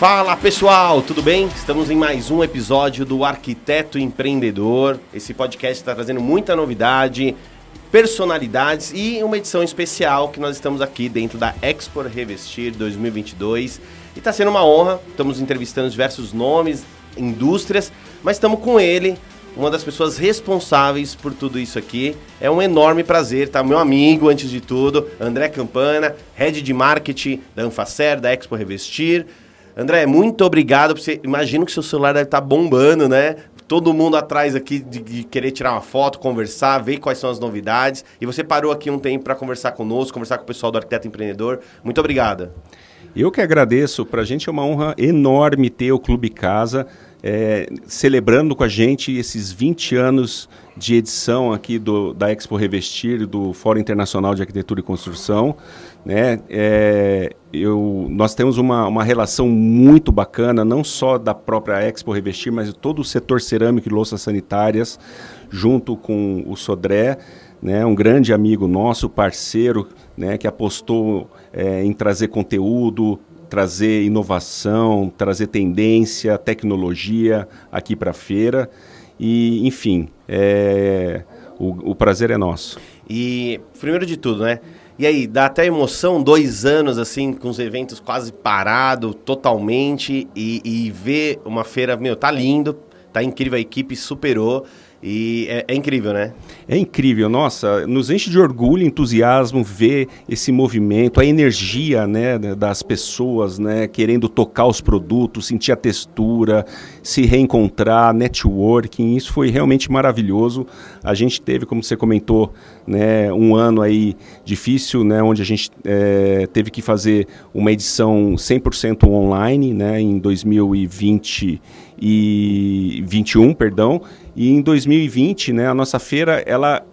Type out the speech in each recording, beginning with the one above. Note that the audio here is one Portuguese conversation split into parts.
Fala pessoal, tudo bem? Estamos em mais um episódio do Arquiteto Empreendedor. Esse podcast está trazendo muita novidade, personalidades e uma edição especial que nós estamos aqui dentro da Expo Revestir 2022. E está sendo uma honra, estamos entrevistando diversos nomes, indústrias, mas estamos com ele, uma das pessoas responsáveis por tudo isso aqui. É um enorme prazer, tá? Meu amigo, antes de tudo, André Campana, Head de Marketing da Anfacer, da Expo Revestir. André, muito obrigado. Imagino que seu celular deve estar bombando, né? Todo mundo atrás aqui de querer tirar uma foto, conversar, ver quais são as novidades. E você parou aqui um tempo para conversar conosco, conversar com o pessoal do Arquiteto Empreendedor. Muito obrigado. Eu que agradeço. Para a gente é uma honra enorme ter o Clube Casa celebrando com a gente esses 20 anos de edição aqui da Expo Revestir, do Fórum Internacional de Arquitetura e Construção. Né? Nós temos uma relação muito bacana, não só da própria Expo Revestir, mas de todo o setor cerâmico e louças sanitárias, junto com o Sodré, né? Um grande amigo nosso, parceiro, né? Que apostou em trazer conteúdo, trazer inovação, trazer tendência, tecnologia aqui para a feira. E, enfim, o prazer é nosso. E, primeiro de tudo, né? E aí, dá até emoção, 2 anos, assim, com os eventos quase parados, totalmente, e ver uma feira, tá lindo, tá incrível, a equipe superou, e é incrível, né? É incrível, nossa, nos enche de orgulho, entusiasmo ver esse movimento, a energia, né, das pessoas, né, querendo tocar os produtos, sentir a textura, se reencontrar, networking, isso foi realmente maravilhoso. A gente teve, como você comentou, né, um ano aí difícil, né, onde a gente teve que fazer uma edição 100% online, né, em 2021, perdão, e em 2020, né, a nossa feira, ela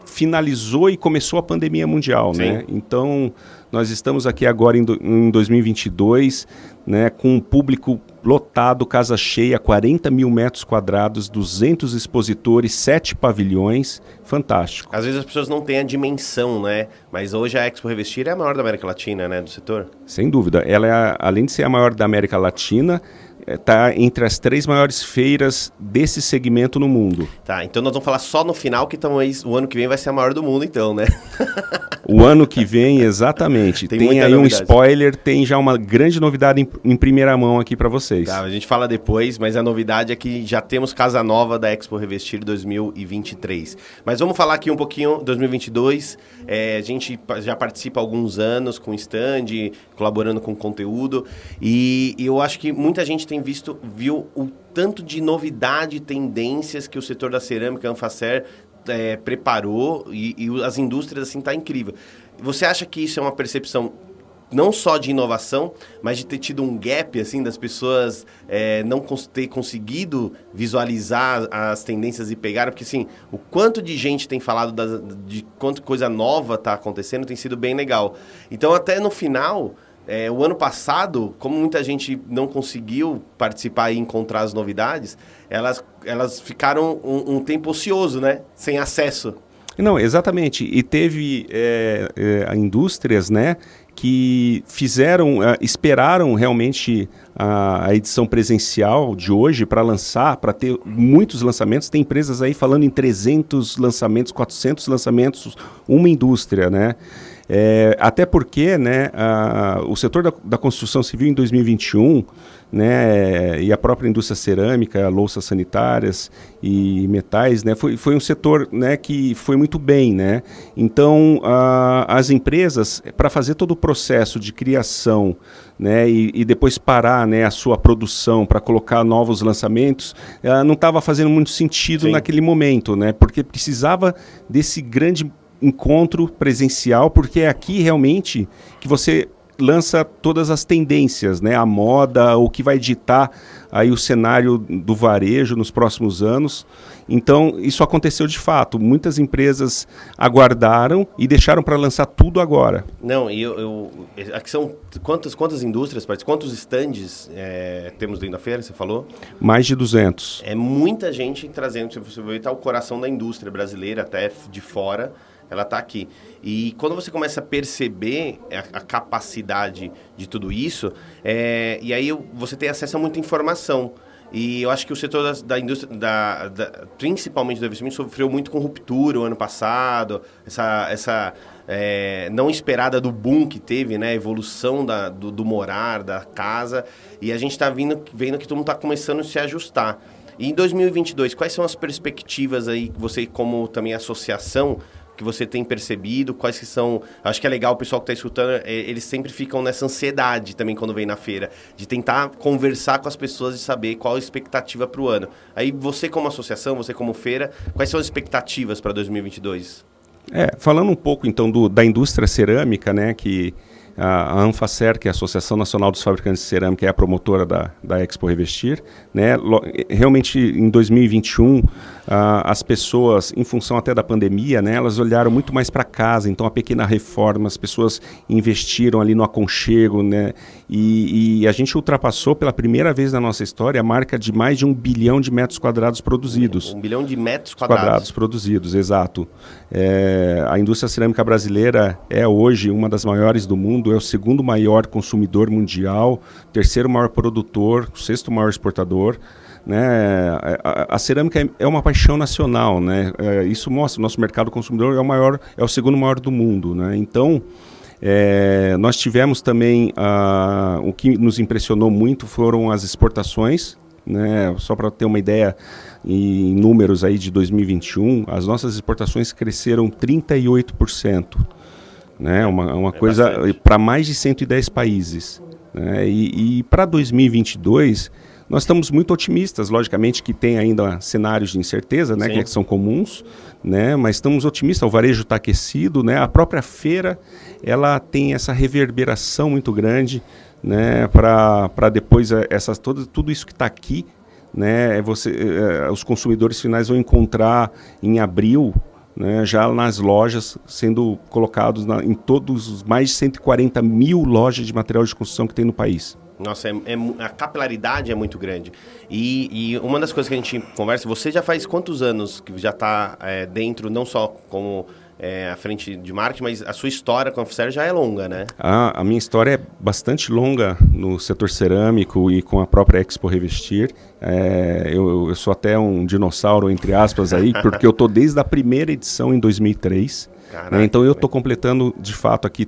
finalizou e começou a pandemia mundial, né? Então, nós estamos aqui agora em 2022, né, com um público lotado, casa cheia, 40 mil metros quadrados, 200 expositores, 7 pavilhões, fantástico. Às vezes as pessoas não têm a dimensão, né? Mas hoje a Expo Revestir é a maior da América Latina, né, do setor? Sem dúvida. Ela, além de ser a maior da América Latina, está entre as 3 maiores feiras desse segmento no mundo. Tá, então nós vamos falar só no final, que talvez o ano que vem vai ser a maior do mundo, então, né? O ano que vem, exatamente. Tem aí novidade. Um spoiler, tem já uma grande novidade em primeira mão aqui para vocês. Tá, a gente fala depois, mas a novidade é que já temos casa nova da Expo Revestir 2023. Mas vamos falar aqui um pouquinho 2022. A gente já participa há alguns anos com stand, colaborando com conteúdo, e eu acho que muita gente viu o tanto de novidade e tendências que o setor da cerâmica, a Anfacer, preparou, e as indústrias, assim, tá incrível. Você acha que isso é uma percepção não só de inovação, mas de ter tido um gap, assim, das pessoas não ter conseguido visualizar as tendências e pegar? Porque, assim, o quanto de gente tem falado de quanto coisa nova está acontecendo tem sido bem legal. Então, até no final, o ano passado, como muita gente não conseguiu participar e encontrar as novidades, elas ficaram um tempo ocioso, né? Sem acesso. Não, exatamente. E teve indústrias, né, que esperaram realmente a edição presencial de hoje para lançar, para ter muitos lançamentos. Tem empresas aí falando em 300 lançamentos, 400 lançamentos, uma indústria, né? Até porque, né, o setor da construção civil em 2021, né, e a própria indústria cerâmica, louças sanitárias e metais, né, foi um setor, né, que foi muito bem, né? Então, as empresas, para fazer todo o processo de criação, né, e depois parar, né, a sua produção para colocar novos lançamentos, não estava fazendo muito sentido naquele momento, né, porque precisava desse grande encontro presencial, porque é aqui realmente que você lança todas as tendências, né? A moda, o que vai ditar aí o cenário do varejo nos próximos anos. Então, isso aconteceu de fato. Muitas empresas aguardaram e deixaram para lançar tudo agora. Não, aqui são quantas indústrias, quantos estandes temos dentro da feira, você falou? Mais de 200. É muita gente trazendo, se você ver, está o coração da indústria brasileira, até de fora, ela está aqui. E quando você começa a perceber a capacidade de tudo isso, e aí você tem acesso a muita informação. E eu acho que o setor da indústria, principalmente do investimento, sofreu muito com ruptura o ano passado, essa não esperada do boom que teve, né? A evolução do morar, da casa. E a gente está vendo que todo mundo está começando a se ajustar. E em 2022, quais são as perspectivas aí, você como também associação, que você tem percebido, quais que são... Acho que é legal o pessoal que está escutando, eles sempre ficam nessa ansiedade também quando vem na feira, de tentar conversar com as pessoas e saber qual a expectativa para o ano. Aí você como associação, você como feira, quais são as expectativas para 2022? Falando um pouco então da indústria cerâmica, né, que a Anfacer, que é a Associação Nacional dos Fabricantes de Cerâmica, é a promotora da Expo Revestir, né? Realmente, em 2021, as pessoas, em função até da pandemia, né, elas olharam muito mais para casa, então a pequena reforma, as pessoas investiram ali no aconchego, né? E a gente ultrapassou pela primeira vez na nossa história a marca de mais de 1 bilhão de metros quadrados produzidos. 1 bilhão de metros quadrados produzidos, exato. A indústria cerâmica brasileira é hoje uma das maiores do mundo, é o segundo maior consumidor mundial, terceiro maior produtor, sexto maior exportador. Né? A cerâmica é uma paixão nacional, né? Isso mostra, o nosso mercado consumidor é o segundo maior do mundo, né? Então, nós tivemos também, o que nos impressionou muito foram as exportações, né? Só para ter uma ideia, em números aí de 2021, as nossas exportações cresceram 38%. Né? Uma coisa para mais de 110 países. Né? E para 2022, nós estamos muito otimistas, logicamente que tem ainda cenários de incerteza, né, que são comuns, né, mas estamos otimistas, o varejo está aquecido, né, a própria feira ela tem essa reverberação muito grande, né, para depois tudo isso que está aqui, né, os consumidores finais vão encontrar em abril, né, já nas lojas, sendo colocados em todos os mais de 140 mil lojas de material de construção que tem no país. Nossa, a capilaridade é muito grande. E uma das coisas que a gente conversa, você já faz quantos anos que já está dentro, não só como à frente de marketing, mas a sua história com a Anfacer já é longa, né? A minha história é bastante longa no setor cerâmico e com a própria Expo Revestir. Eu sou até um dinossauro, entre aspas, aí, porque eu estou desde a primeira edição em 2003. Caraca, né? Então eu estou completando, de fato, aqui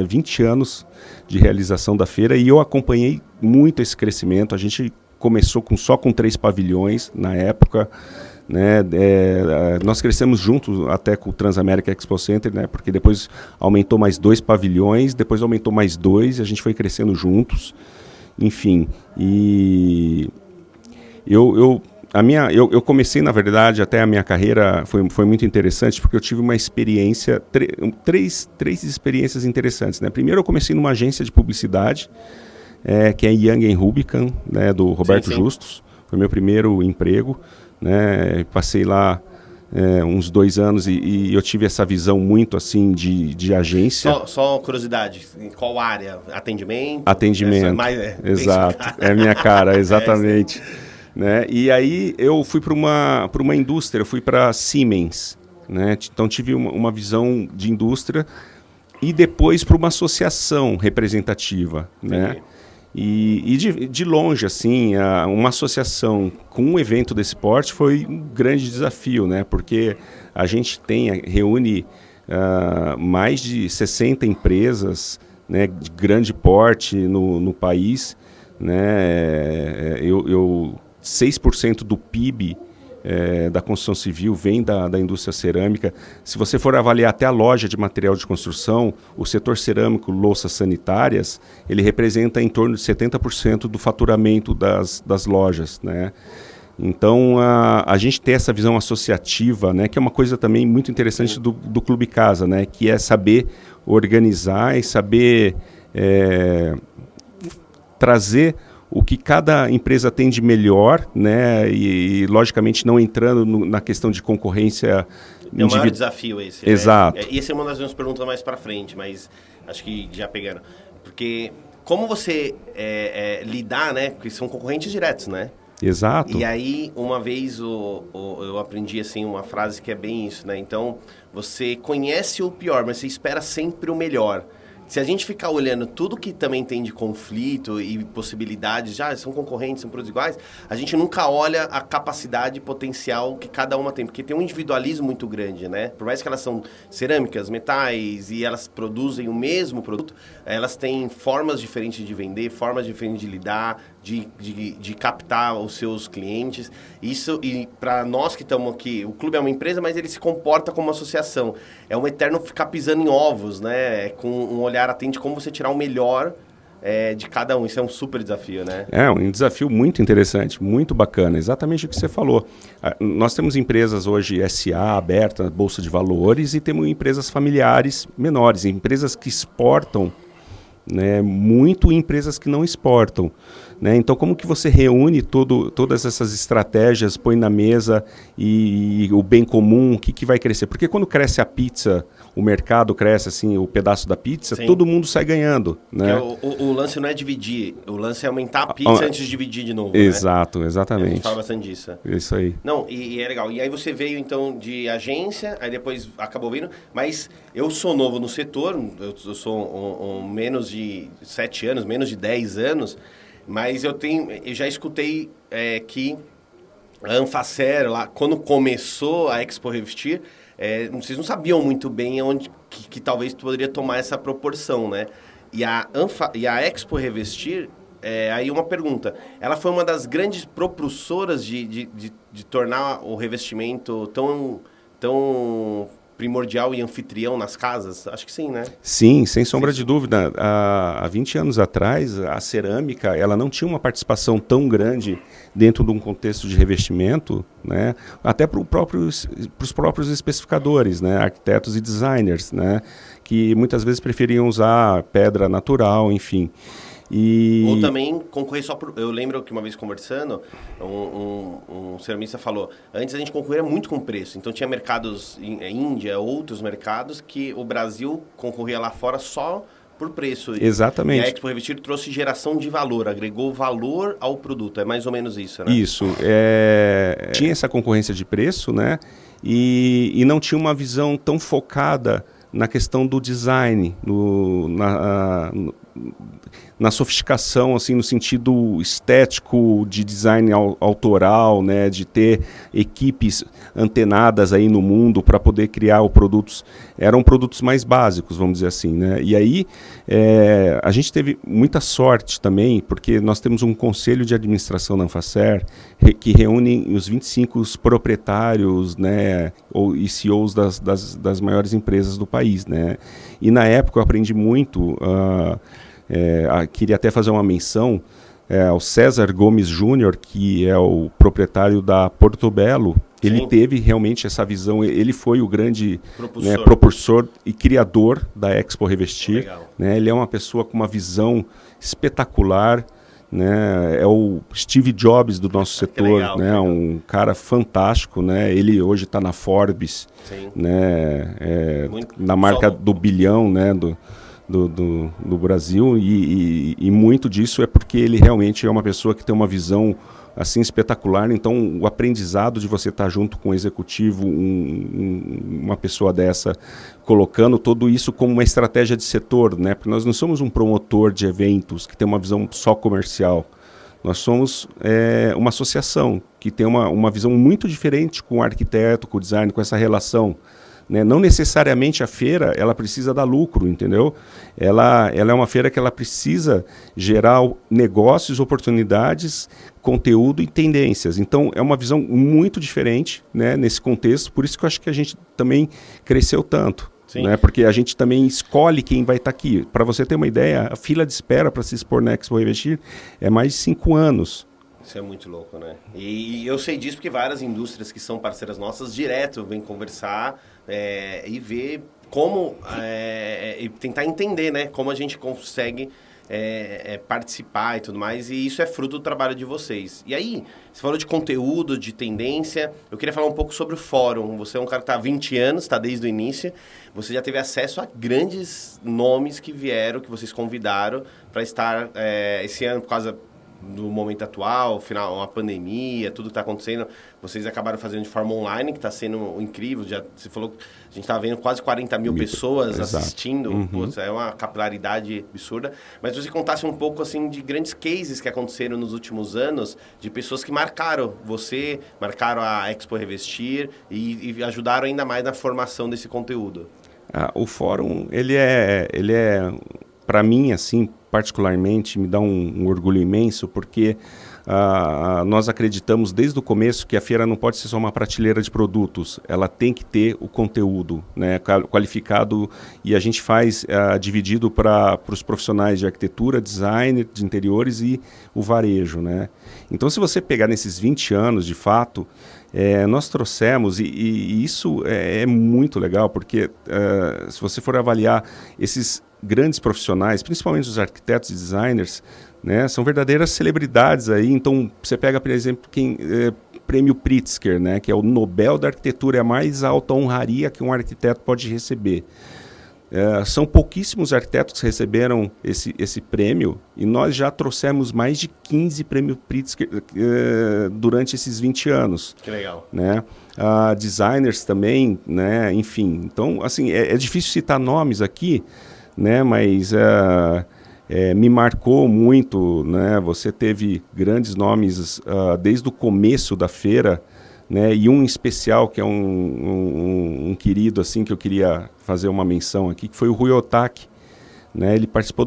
20 anos de realização da feira e eu acompanhei muito esse crescimento. A gente começou só com 3 pavilhões na época. Né? Nós crescemos juntos até com o Transamérica Expo Center, né? Porque depois aumentou mais 2 pavilhões, depois aumentou mais 2 e a gente foi crescendo juntos. Enfim, e eu comecei, na verdade, até a minha carreira foi muito interessante, porque eu tive uma experiência, três experiências interessantes. Né? Primeiro, eu comecei numa agência de publicidade, que é Young & Rubicam, né, do Roberto Justus. Foi meu primeiro emprego. Né? Passei lá uns 2 anos e eu tive essa visão muito assim de agência. Só curiosidade, em qual área? Atendimento? Atendimento, exato. É minha cara, exatamente. Né? E aí eu fui para uma indústria, eu fui para Siemens, né? Então tive uma visão de indústria e depois para uma associação representativa, né? E de longe, assim, uma associação com um evento desse porte foi um grande desafio, né? Porque a gente reúne mais de 60 empresas, né, de grande porte no país, né? 6% do PIB da construção civil vem da indústria cerâmica. Se você for avaliar até a loja de material de construção, o setor cerâmico, louças sanitárias, ele representa em torno de 70% do faturamento das lojas, né? Então, a gente tem essa visão associativa, né, que é uma coisa também muito interessante do Clube Casa, né, que é saber organizar e saber trazer o que cada empresa tem de melhor, né, e logicamente não entrando na questão de concorrência. É o maior desafio esse. Exato. Né? E essa é uma das minhas perguntas mais para frente, mas acho que já pegando. Porque como você lidar, né, porque são concorrentes diretos, né? Exato. E aí, uma vez eu aprendi assim uma frase que é bem isso, né? Então, você conhece o pior, mas você espera sempre o melhor. Se a gente ficar olhando tudo que também tem de conflito e possibilidades, já são concorrentes, são produtos iguais, a gente nunca olha a capacidade potencial que cada uma tem, porque tem um individualismo muito grande, né? Por mais que elas são cerâmicas, metais e elas produzem o mesmo produto, elas têm formas diferentes de vender, formas diferentes de lidar, de captar os seus clientes. Isso, e para nós que estamos aqui, o clube é uma empresa, mas ele se comporta como uma associação. É um eterno ficar pisando em ovos, né? Com um olhar atento de como você tirar o melhor de cada um. Isso é um super desafio, né? É um desafio muito interessante, muito bacana. Exatamente o que você falou. Nós temos empresas hoje SA aberta, Bolsa de Valores, e temos empresas familiares menores, empresas que exportam, né, muito, e empresas que não exportam. Né? Então, como que você reúne todas essas estratégias, põe na mesa e o bem comum, o que vai crescer? Porque quando cresce a pizza, o mercado cresce, assim, o pedaço da pizza, Sim. Todo mundo sai ganhando. Né? O lance não é dividir, o lance é aumentar a pizza antes de dividir de novo. Exato, né? exatamente. A gente fala bastante disso. Isso aí. Não, e é legal. E aí você veio, então, de agência, aí depois acabou vindo, mas eu sou novo no setor, eu sou menos de 7 anos, menos de 10 anos, mas eu já escutei que a Anfacer, lá, quando começou a Expo Revestir, vocês não sabiam muito bem onde que talvez poderia tomar essa proporção, né? E a Expo Revestir, aí uma pergunta, ela foi uma das grandes propulsoras de tornar o revestimento tão primordial e anfitrião nas casas? Acho que sim, né? Sim, sem sombra de dúvida. Há 20 anos atrás, a cerâmica ela não tinha uma participação tão grande dentro de um contexto de revestimento, né? Até para os próprios especificadores, né? Arquitetos e designers, né? Que muitas vezes preferiam usar pedra natural, enfim. Ou também concorrer só por... Eu lembro que uma vez conversando, um ceramista falou, antes a gente concorria muito com preço, então tinha mercados, Índia, outros mercados, que o Brasil concorria lá fora só por preço. Exatamente. E a Expo Revestir trouxe geração de valor, agregou valor ao produto, é mais ou menos isso, né? Isso, tinha essa concorrência de preço, né? E não tinha uma visão tão focada na questão do design, na sofisticação, assim, no sentido estético de design autoral, né, de ter equipes antenadas aí no mundo para poder criar produtos. Eram produtos mais básicos, vamos dizer assim, né? E aí a gente teve muita sorte também, porque nós temos um conselho de administração da Anfacer que reúne os 25 proprietários, né, e CEOs das maiores empresas do país, né? E na época eu aprendi muito. Queria até fazer uma menção ao César Gomes Júnior, que é o proprietário da Portobello. Ele Sim. teve realmente essa visão, ele foi o grande propulsor e criador da Expo Revestir. Né? Ele é uma pessoa com uma visão espetacular, né? É o Steve Jobs do nosso setor, legal, né? Um cara fantástico, né? Ele hoje está na Forbes, né? Na marca do bilhão, né? Do Brasil, e muito disso é porque ele realmente é uma pessoa que tem uma visão assim espetacular. Então o aprendizado de você estar junto com um executivo, uma pessoa dessa, colocando tudo isso como uma estratégia de setor, né? Porque nós não somos um promotor de eventos que tem uma visão só comercial. Nós somos uma associação que tem uma visão muito diferente com o arquiteto, com o design, com essa relação. Né? Não necessariamente a feira ela precisa dar lucro, entendeu? Ela é uma feira que ela precisa gerar negócios, oportunidades, conteúdo e tendências. Então é uma visão muito diferente, né, nesse contexto, por isso que eu acho que a gente também cresceu tanto. Né? Porque a gente também escolhe quem vai estar aqui. Para você ter uma ideia, a fila de espera para se expor na Expo Revestir é mais de 5 anos. Isso é muito louco, né? E eu sei disso porque várias indústrias que são parceiras nossas direto vêm conversar e ver como... e tentar entender, né? Como a gente consegue participar e tudo mais. E isso é fruto do trabalho de vocês. E aí, você falou de conteúdo, de tendência. Eu queria falar um pouco sobre o fórum. Você é um cara que está há 20 anos, está desde o início. Você já teve acesso a grandes nomes que vieram, que vocês convidaram para estar esse ano, por causa no momento atual, final, uma pandemia, tudo que está acontecendo, vocês acabaram fazendo de forma online, que está sendo incrível. Você falou que a gente está vendo quase 40 mil pessoas assistindo. Putz, é uma capilaridade absurda. Mas você contasse um pouco assim, de grandes cases que aconteceram nos últimos anos, de pessoas que marcaram você, marcaram a Expo Revestir e ajudaram ainda mais na formação desse conteúdo. O fórum, ele é para mim, assim, particularmente, me dá um orgulho imenso, porque nós acreditamos desde o começo que a feira não pode ser só uma prateleira de produtos, ela tem que ter o conteúdo, né, qualificado, e a gente faz dividido para os profissionais de arquitetura, design, de interiores e o varejo, né? Então, se você pegar nesses 20 anos, de fato, nós trouxemos, e isso é muito legal, porque se você for avaliar esses grandes profissionais, principalmente os arquitetos e designers, né, são verdadeiras celebridades aí. Então, você pega, por exemplo, Prêmio Pritzker, né, que é o Nobel da Arquitetura, é a mais alta honraria que um arquiteto pode receber. São pouquíssimos arquitetos que receberam esse prêmio, e nós já trouxemos mais de 15 prêmios Pritzker durante esses 20 anos. Que legal. Né? Designers também, né? Enfim. Então, assim, é difícil citar nomes aqui, né? Mas me marcou muito, né? Você teve grandes nomes desde o começo da feira, né? E um em especial, que é um querido, assim, que eu queria fazer uma menção aqui, que foi o Rui Otaki, né? Ele participou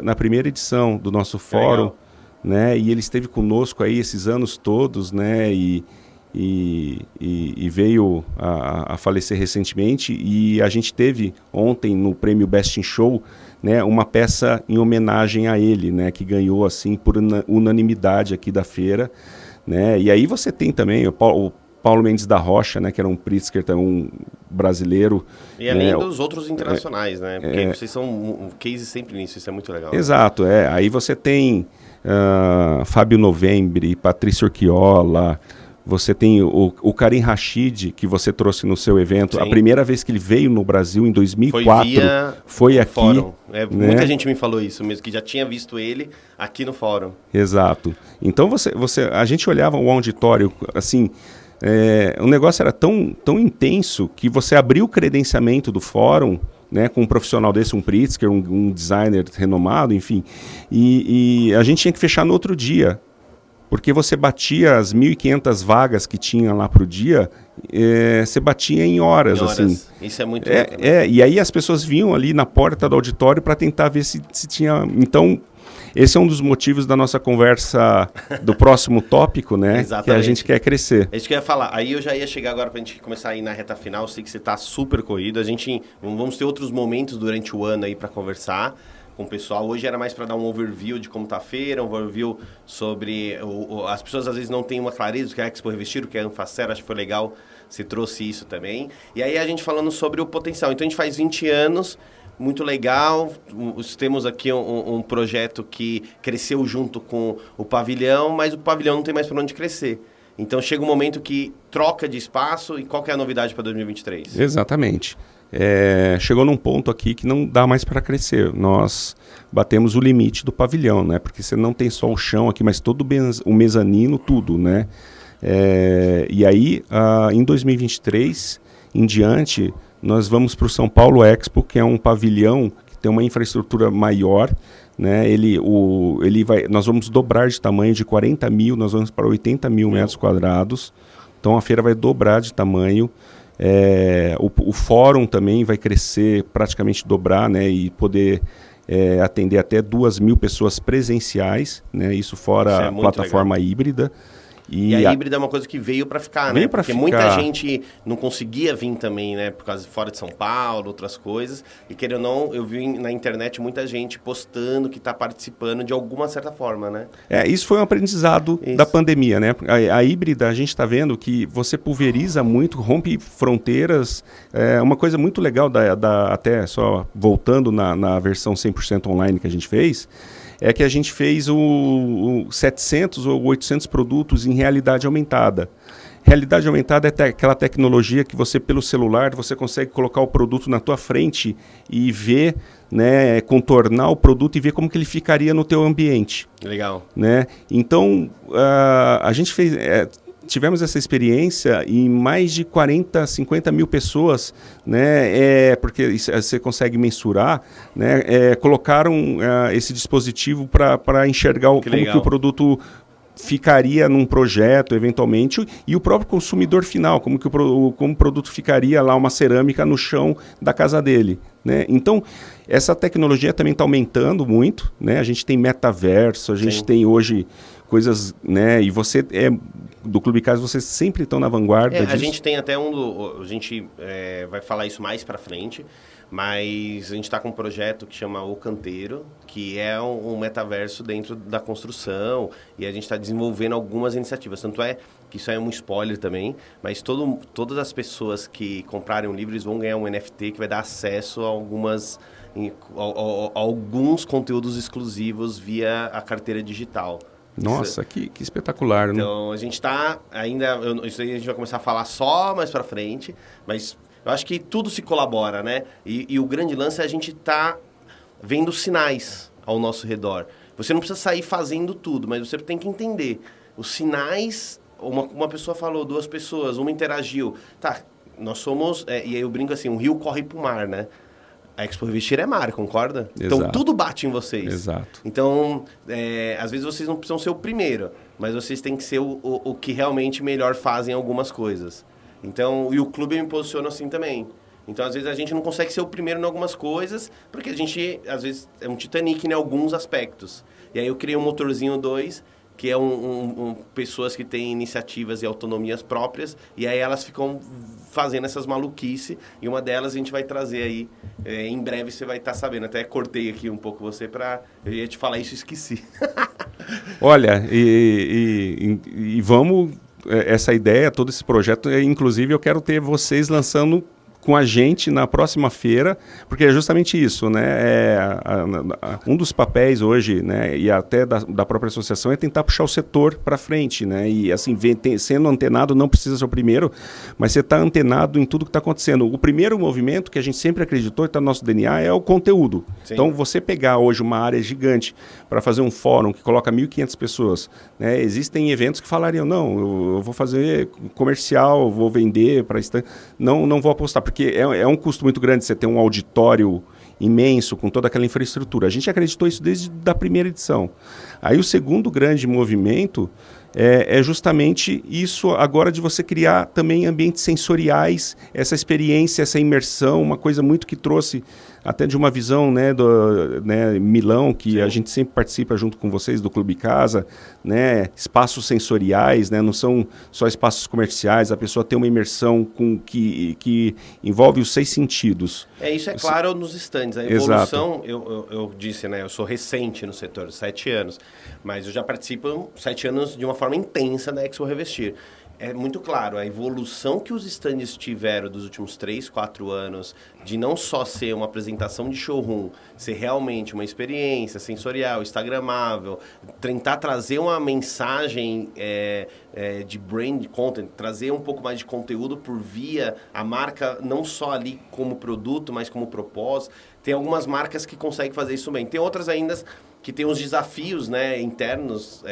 na primeira edição do nosso fórum, né? E ele esteve conosco aí esses anos todos, né? E veio a falecer recentemente, e a gente teve ontem no prêmio Best in Show, né, uma peça em homenagem a ele, né, que ganhou assim por unanimidade aqui da feira, né? E aí você tem também o Paulo Mendes da Rocha, né, que era um Pritzker, um brasileiro. E além dos outros internacionais, né? Porque vocês são um case sempre nisso, isso é muito legal. Exato, Aí você tem Fábio Novembre, Patrícia Orchiola. Você tem o Karim Rashid, que você trouxe no seu evento. Sim. A primeira vez que ele veio no Brasil, em 2004, foi aqui. Fórum. Né? Muita gente me falou isso mesmo, que já tinha visto ele aqui no fórum. Exato. Então, a gente olhava o auditório, assim, o negócio era tão intenso que você abriu o credenciamento do fórum, né, com um profissional desse, um Pritzker, um designer renomado, enfim, e a gente tinha que fechar no outro dia. Porque você batia as 1.500 vagas que tinha lá para o dia, você batia em horas. Assim. Isso é muito e aí as pessoas vinham ali na porta do auditório para tentar ver se tinha... Então, esse é um dos motivos da nossa conversa do próximo tópico, né? Exatamente. Que a gente quer crescer. É isso que eu ia falar. Aí eu já ia chegar agora para a gente começar a ir na reta final. Eu sei que você está super corrido. Vamos ter outros momentos durante o ano aí para conversar com o pessoal. Hoje era mais para dar um overview de como está a feira, um overview sobre... as pessoas às vezes não têm uma clareza do que é a Expo Revestir, o que é a Anfacer, acho que foi legal, você trouxe isso também. E aí a gente falando sobre o potencial. Então a gente faz 20 anos, muito legal, temos aqui um projeto que cresceu junto com o pavilhão, mas o pavilhão não tem mais para onde crescer. Então chega um momento que troca de espaço, e qual que é a novidade para 2023? Exatamente. Chegou num ponto aqui que não dá mais para crescer. Nós batemos o limite do pavilhão, né? Porque você não tem só o chão aqui, mas todo o mezanino, tudo, né? E aí, em 2023 em diante, nós vamos para o São Paulo Expo, que é um pavilhão que tem uma infraestrutura maior, né? Nós vamos dobrar de tamanho, de 40 mil, nós vamos para 80 mil metros quadrados. Então a feira vai dobrar de tamanho. O fórum também vai crescer, praticamente dobrar, né, e poder atender até 2.000 pessoas presenciais, né, isso fora a plataforma legal. Híbrida. E a híbrida é uma coisa que veio para ficar, né? Porque muita gente não conseguia vir também, né? Por causa de fora de São Paulo, outras coisas. E querendo ou não, eu vi na internet muita gente postando que está participando de alguma certa forma, né? Isso foi um aprendizado da pandemia, né? A híbrida, a gente está vendo que você pulveriza muito, rompe fronteiras. Uma coisa muito legal, até só voltando na versão 100% online que a gente fez, é que a gente fez 700 ou 800 produtos em realidade aumentada. Realidade aumentada é aquela tecnologia que você, pelo celular, você consegue colocar o produto na tua frente e ver, né, contornar o produto e ver como que ele ficaria no teu ambiente. Legal. Né? Então, a gente fez... tivemos essa experiência em mais de 40, 50 mil pessoas, né, porque isso, você consegue mensurar, né, colocaram esse dispositivo para enxergar como que o produto ficaria num projeto, eventualmente, e o próprio consumidor final, como o produto ficaria lá, uma cerâmica no chão da casa dele. Né? Então, essa tecnologia também está aumentando muito, né? A gente tem metaverso, a gente tem hoje coisas, né? E você do Clube Casa, vocês sempre estão na vanguarda disso. A gente tem até a gente vai falar isso mais para frente, mas a gente está com um projeto que chama O Canteiro, que é um metaverso dentro da construção, e a gente está desenvolvendo algumas iniciativas. Tanto é que isso é um spoiler também, mas todas as pessoas que comprarem um livro, eles vão ganhar um NFT que vai dar acesso a alguns conteúdos exclusivos via a carteira digital. Nossa, que espetacular, né? Então, a gente está ainda... Isso aí a gente vai começar a falar só mais para frente, mas eu acho que tudo se colabora, né? E o grande lance é a gente estar vendo sinais ao nosso redor. Você não precisa sair fazendo tudo, mas você tem que entender. Os sinais... Uma pessoa falou, 2 pessoas, uma interagiu. Tá, nós somos... e aí eu brinco assim, um rio corre pro mar, né? A Expo Revestir é mar, concorda? Exato. Então, tudo bate em vocês. Exato. Então, às vezes vocês não precisam ser o primeiro, mas vocês têm que ser o que realmente melhor fazem algumas coisas. Então, e o clube me posiciona assim também. Então, às vezes, a gente não consegue ser o primeiro em algumas coisas, porque a gente, às vezes, é um Titanic em alguns aspectos. E aí eu criei um Motorzinho 2, que é pessoas que têm iniciativas e autonomias próprias, e aí elas ficam fazendo essas maluquices, e uma delas a gente vai trazer aí, em breve você vai estar sabendo. Até cortei aqui um pouco você eu ia te falar isso e esqueci. Olha, e vamos, essa ideia, todo esse projeto, inclusive eu quero ter vocês lançando com a gente na próxima feira, porque é justamente isso, né? Um dos papéis hoje, né, e até da própria associação, é tentar puxar o setor para frente, né? E assim, sendo antenado, não precisa ser o primeiro, mas você está antenado em tudo que está acontecendo. O primeiro movimento que a gente sempre acreditou, está no nosso DNA, é o conteúdo. Sim. Então, você pegar hoje uma área gigante para fazer um fórum que coloca 1.500 pessoas, né? Existem eventos que falariam, não, eu vou fazer comercial, vou vender para não vou apostar, porque é um custo muito grande você ter um auditório imenso com toda aquela infraestrutura. A gente acreditou isso desde a primeira edição. Aí o segundo grande movimento é justamente isso agora de você criar também ambientes sensoriais, essa experiência, essa imersão, uma coisa muito que trouxe até de uma visão, né, Milão, que Sim. a gente sempre participa junto com vocês do Clube Casa, né, espaços sensoriais, né, não são só espaços comerciais, a pessoa tem uma imersão que envolve os 6 sentidos. Isso é claro nos estandes, a evolução, eu disse, né, eu sou recente no setor, 7 anos, mas eu já participo 7 anos de uma forma intensa da Expo Revestir. É muito claro, a evolução que os stands tiveram dos últimos 3, 4 anos, de não só ser uma apresentação de showroom, ser realmente uma experiência sensorial, instagramável, tentar trazer uma mensagem de brand content, trazer um pouco mais de conteúdo por via a marca, não só ali como produto, mas como propósito. Tem algumas marcas que conseguem fazer isso bem. Tem outras ainda que tem os desafios, né, internos,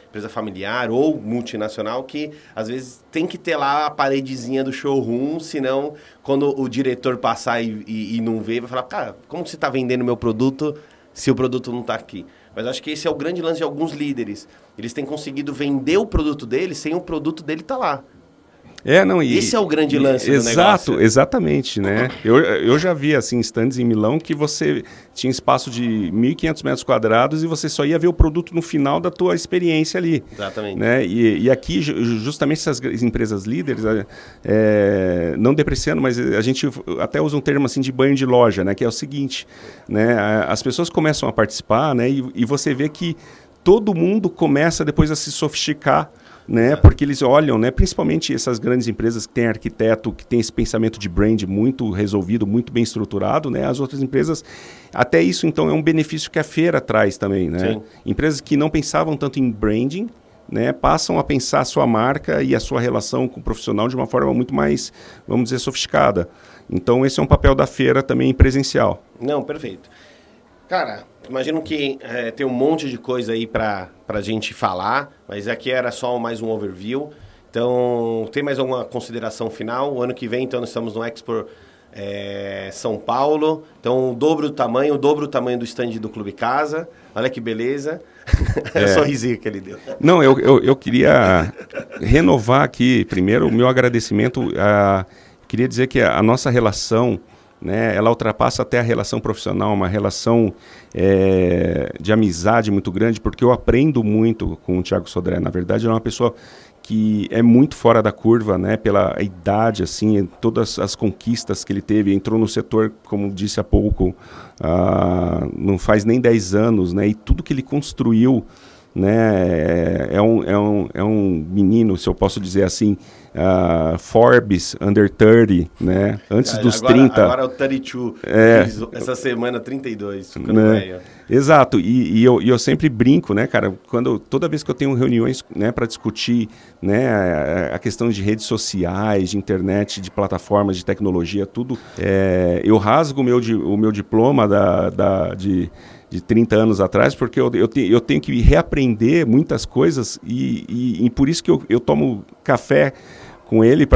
empresa familiar ou multinacional, que às vezes tem que ter lá a paredezinha do showroom, senão quando o diretor passar e não ver, vai falar, cara, como que você está vendendo meu produto se o produto não está aqui? Mas acho que esse é o grande lance de alguns líderes. Eles têm conseguido vender o produto deles sem o produto dele estar lá. Esse é o grande lance do negócio. Exatamente, né? Eu já vi assim stands em Milão que você tinha espaço de 1.500 metros quadrados e você só ia ver o produto no final da tua experiência ali. Exatamente. Né? E aqui, justamente essas empresas líderes, não depreciando, mas a gente até usa um termo assim de banho de loja, né? Que é o seguinte, né? As pessoas começam a participar, né? E você vê que todo mundo começa depois a se sofisticar, né? Porque eles olham, né? Principalmente essas grandes empresas que têm arquiteto, que tem esse pensamento de brand muito resolvido, muito bem estruturado, né? As outras empresas, até isso então é um benefício que a feira traz também, né? Sim. Empresas que não pensavam tanto em branding, né, passam a pensar a sua marca e a sua relação com o profissional de uma forma muito mais, vamos dizer, sofisticada. Então, esse é um papel da feira também presencial. Não, perfeito. Cara, imagino que tem um monte de coisa aí para a gente falar, mas aqui era só mais um overview. Então, tem mais alguma consideração final? O ano que vem, então, nós estamos no Expo São Paulo. Então, o dobro do tamanho do stand do Clube Casa. Olha que beleza. É só sorrisinho que ele deu. Não, eu queria renovar aqui, primeiro, o meu agradecimento. Queria dizer que a nossa relação, né, ela ultrapassa até a relação profissional, uma relação de amizade muito grande, porque eu aprendo muito com o Thiago Sodré. Na verdade, ele é uma pessoa que é muito fora da curva, né, pela idade, assim, todas as conquistas que ele teve. Entrou no setor, como disse há pouco, não faz nem 10 anos, né, e tudo que ele construiu, né, é um menino, se eu posso dizer assim, Forbes Under 30, né, antes dos 30. Agora é o 32, essa semana 32, ficando velho. Exato, e eu sempre brinco, né, cara, toda vez que eu tenho reuniões, né, para discutir, né, a questão de redes sociais, de internet, de plataformas, de tecnologia, tudo, eu rasgo o meu diploma de 30 anos atrás, porque eu tenho que reaprender muitas coisas e por isso que eu tomo café com ele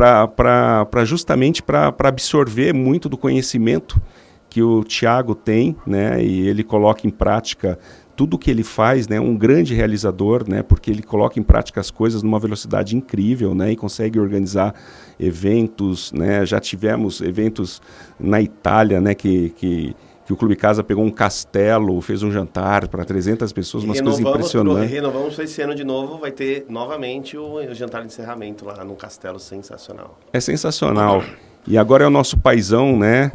justamente para absorver muito do conhecimento que o Thiago tem, né, e ele coloca em prática tudo o que ele faz, né, um grande realizador, né, porque ele coloca em prática as coisas numa velocidade incrível, né, e consegue organizar eventos, né, já tivemos eventos na Itália, né, que o Clube Casa pegou um castelo, fez um jantar para 300 pessoas, umas coisas impressionantes. Renovamos esse ano de novo, vai ter novamente o jantar de encerramento lá no castelo, sensacional. É sensacional. E agora é o nosso paizão, né?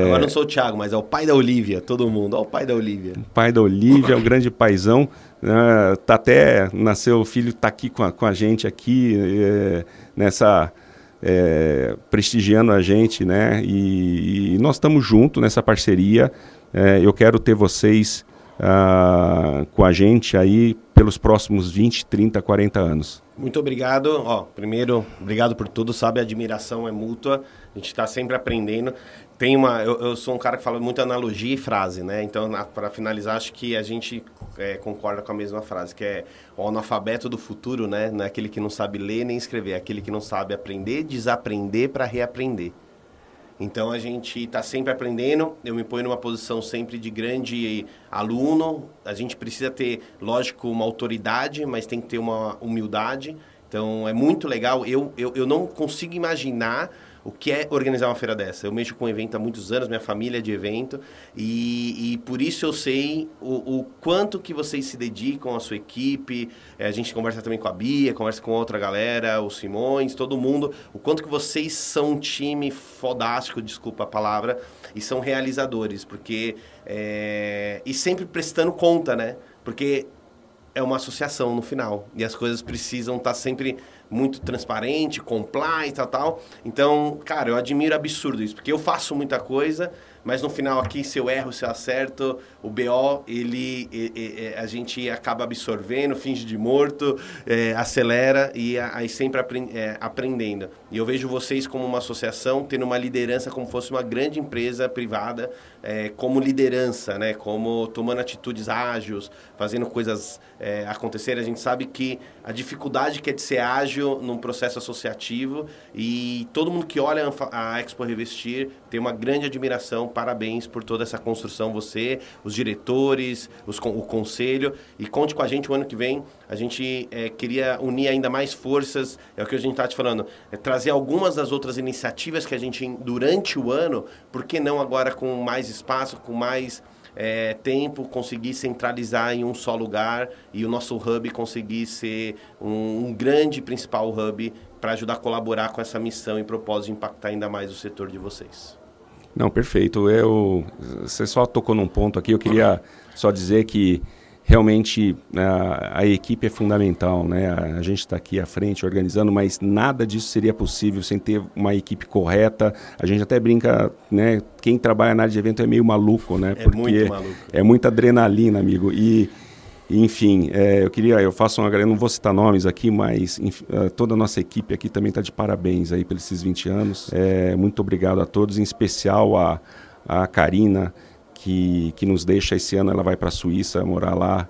Agora não sou o Thiago, mas é o pai da Olivia, todo mundo. Olha o pai da Olivia. O pai da Olivia é um grande paizão. Até nasceu, o filho está aqui com a gente aqui, prestigiando a gente, né? E nós estamos juntos nessa parceria. Eu quero ter vocês com a gente aí pelos próximos 20, 30, 40 anos. Muito obrigado. Primeiro, obrigado por tudo, sabe? A admiração é mútua. A gente está sempre aprendendo. Eu sou um cara que fala muito analogia e frase, né? Então, para finalizar, acho que a gente concorda com a mesma frase, que é o analfabeto do futuro, né? Não é aquele que não sabe ler nem escrever, é aquele que não sabe aprender, desaprender para reaprender. Então, a gente está sempre aprendendo. Eu me ponho numa posição sempre de grande aluno. A gente precisa ter, lógico, uma autoridade, mas tem que ter uma humildade. Então, é muito legal. Eu não consigo imaginar o que é organizar uma feira dessa. Eu mexo com evento há muitos anos, minha família é de evento, e por isso eu sei o quanto que vocês se dedicam à sua equipe. A gente conversa também com a Bia, conversa com outra galera, o Simões, todo mundo, o quanto que vocês são um time fodástico, desculpa a palavra, e são realizadores, porque e sempre prestando conta, né? Porque é uma associação no final, e as coisas precisam estar sempre muito transparente, compliance, tal. Então, cara, eu admiro absurdo isso, porque eu faço muita coisa, mas no final aqui, se eu erro, se eu acerto, o BO, a gente acaba absorvendo, finge de morto, acelera e aí sempre aprendendo. E eu vejo vocês como uma associação, tendo uma liderança como fosse uma grande empresa privada, como liderança, né? Como tomando atitudes ágeis, fazendo coisas acontecerem. A gente sabe que a dificuldade que é de ser ágil num processo associativo, e todo mundo que olha a Expo Revestir tem uma grande admiração. Parabéns por toda essa construção, você, os diretores, o conselho, e conte com a gente o ano que vem. A gente queria unir ainda mais forças, é o que a gente está te falando, trazer algumas das outras iniciativas que a gente, durante o ano, por que não agora com mais espaço, com mais tempo, conseguir centralizar em um só lugar e o nosso hub conseguir ser um grande principal hub para ajudar a colaborar com essa missão e propósito de impactar ainda mais o setor de vocês. Não, perfeito. Você só tocou num ponto aqui, eu queria só dizer que realmente a equipe é fundamental, né? A gente está aqui à frente organizando, mas nada disso seria possível sem ter uma equipe correta. A gente até brinca, né? Quem trabalha na área de evento é meio maluco, né? Porque muito maluco. É muita adrenalina, amigo. E Enfim, eu faço eu não vou citar nomes aqui, mas toda a nossa equipe aqui também está de parabéns aí pelos esses 20 anos. Muito obrigado a todos, em especial a Karina, que nos deixa esse ano, ela vai para a Suíça morar lá.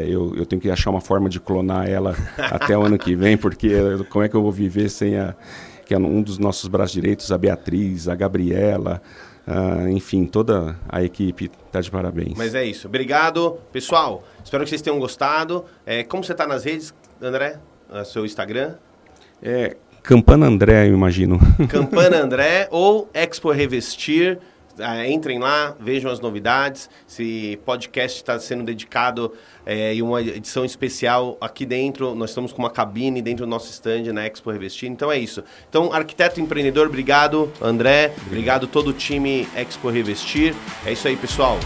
Eu tenho que achar uma forma de clonar ela até o ano que vem, porque como é que eu vou viver sem que é um dos nossos braços direitos, a Beatriz, a Gabriela, enfim, toda a equipe está de parabéns. Mas é isso. Obrigado, pessoal. Espero que vocês tenham gostado. Como você está nas redes, André? Seu Instagram? Campana André, eu imagino. Campana André ou Expo Revestir. Entrem lá, vejam as novidades. Esse podcast está sendo dedicado em uma edição especial aqui dentro. Nós estamos com uma cabine dentro do nosso stand na Expo Revestir. Então é isso. Então, arquiteto empreendedor, obrigado, André. Obrigado todo o time Expo Revestir. É isso aí, pessoal.